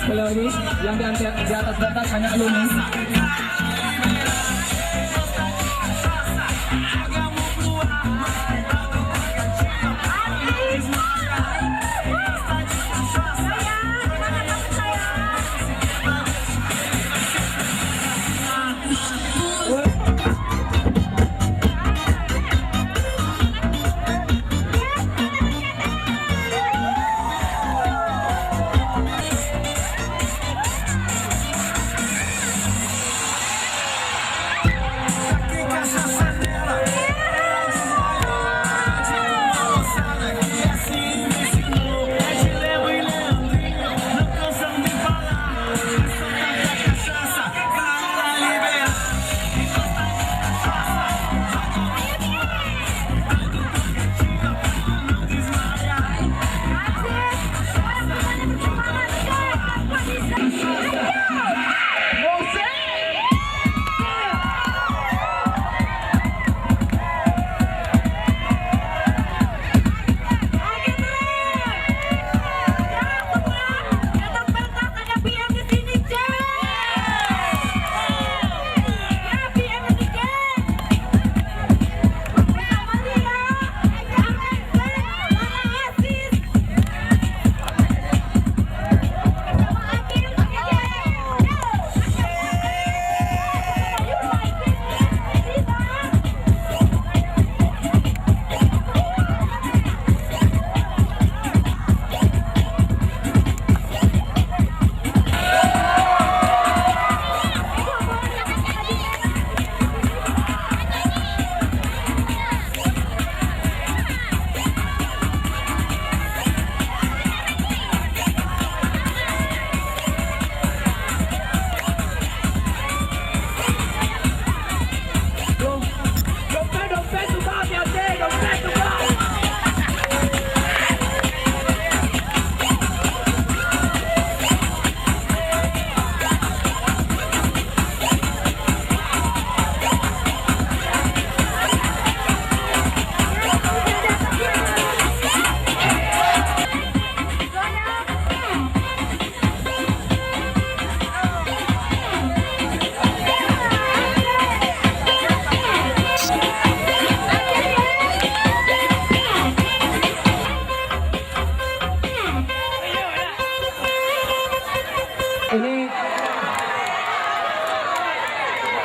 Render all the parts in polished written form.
Sekali lagi, yang di atas batas hanya alumni.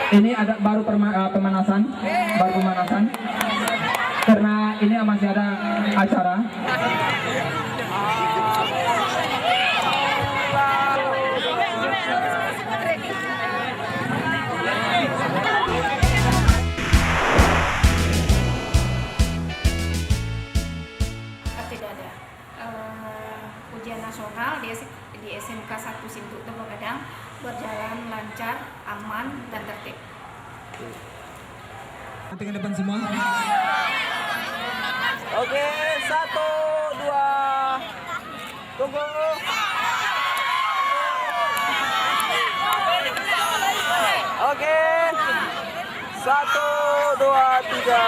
Ini ada baru pemanasan, karena ini masih ada acara. Tidak ada ujian nasional di SMK 1 Sintu Tembok Gadang berjalan lancar, aman, dan tertib. Nanti ke depan semua. Oke, 1, 2, tunggu. Oke, 1, 2, 3.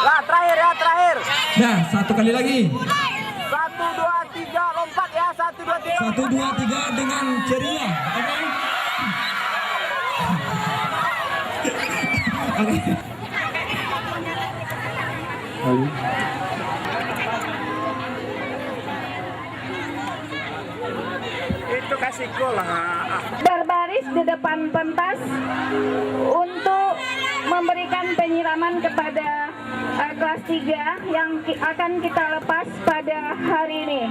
Lah, terakhir. Nah, satu kali lagi. 1, 2, 3, lompat ya. 1, 2, 3. 1, 2, 3 dengan ceria. Oke. Itu kasih gol lah. Berbaris di depan pentas untuk memberikan penyiraman kepada kelas 3 yang akan kita lepas pada hari ini.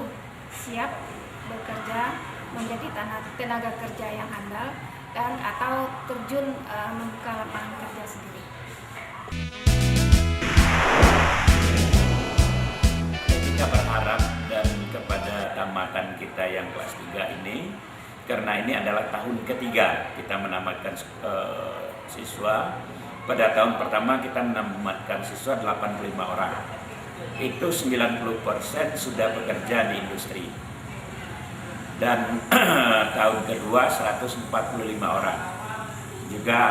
selalu siap bekerja menjadi tenaga kerja yang handal dan atau terjun membuka lapangan kerja sendiri. Kita berharap dan kepada tamatan kita yang kelas 3 ini, karena ini adalah tahun ketiga kita menamatkan siswa. Pada tahun pertama kita menamatkan siswa 85 orang. Itu 90% sudah bekerja di industri. Dan tahun kedua 145 orang. Juga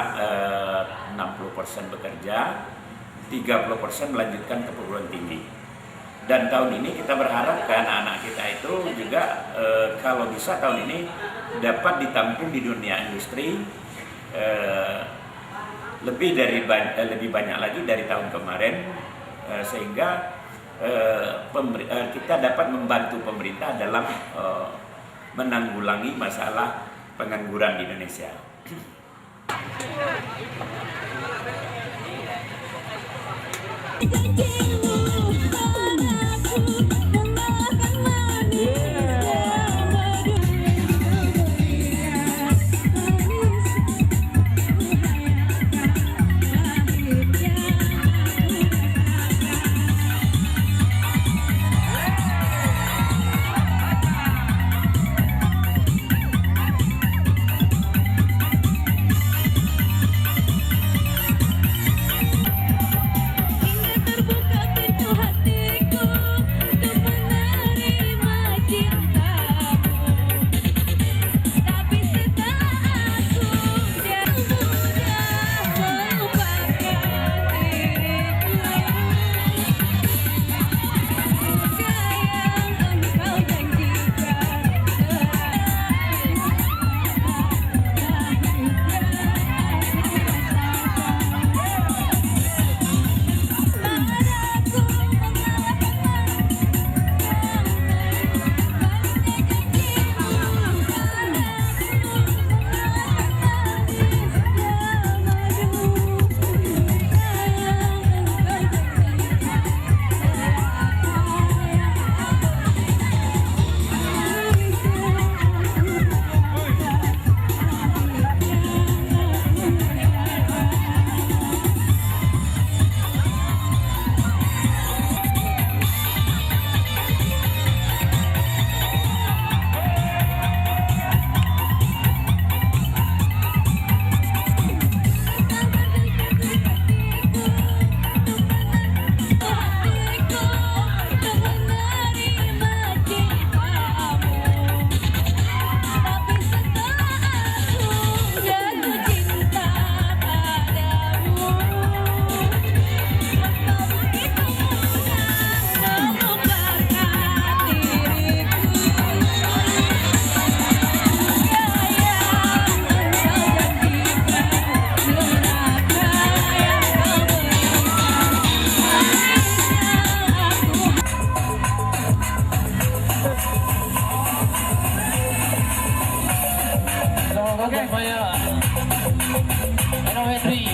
60% bekerja, 30% melanjutkan ke perguruan tinggi. Dan tahun ini kita berharap ke anak-anak kita itu juga kalau bisa tahun ini dapat ditampung di dunia industri lebih banyak lagi dari tahun kemarin, sehingga kita dapat membantu pemerintah dalam menanggulangi masalah pengangguran di Indonesia.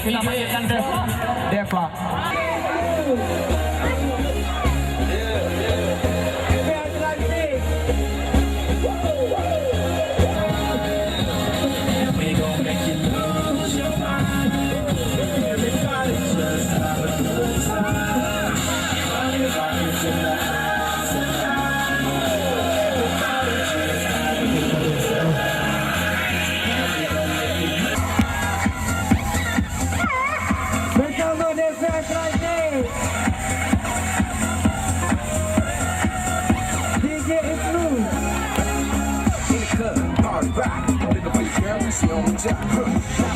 Kita panggilkan Deva. She on the job,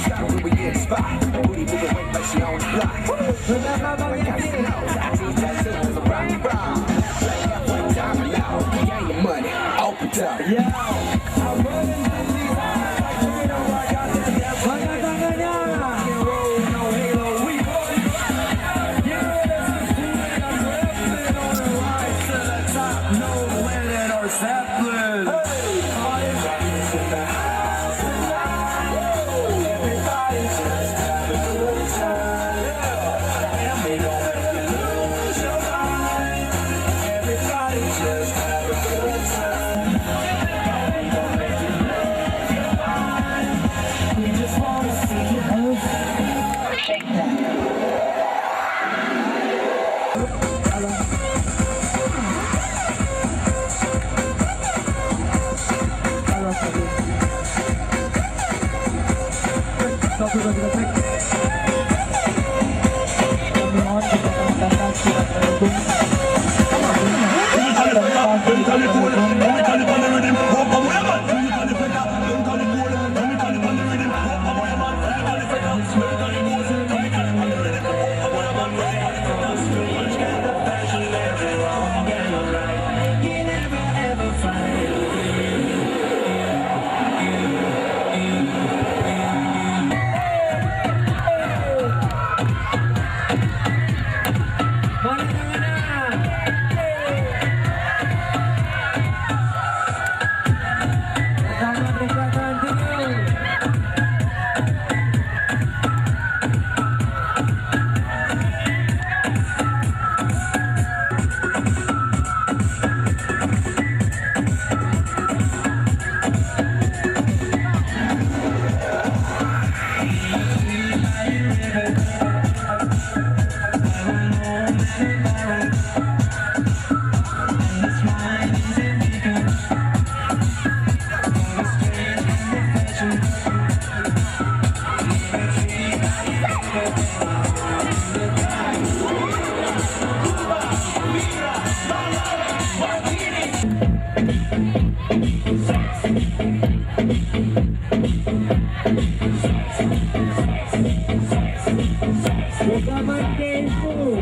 stop when we get spot. Booty moving weight like she on the block. Like I see no tattoos, tattoos, a rock, rock. Like that one time now, gang your money, open up. Yo, I'm running to these eyes like you know I got that. Tangan-tangannya, rock and roll, no halo, we party. Yeah, this is Steven, I'm repping on the rise to the top, no Lennon or Zeppelin. Hey, everybody's in the house. Just have a good juga kita cek. Kami mohon kepada surat pendukung. Bersama Kesu,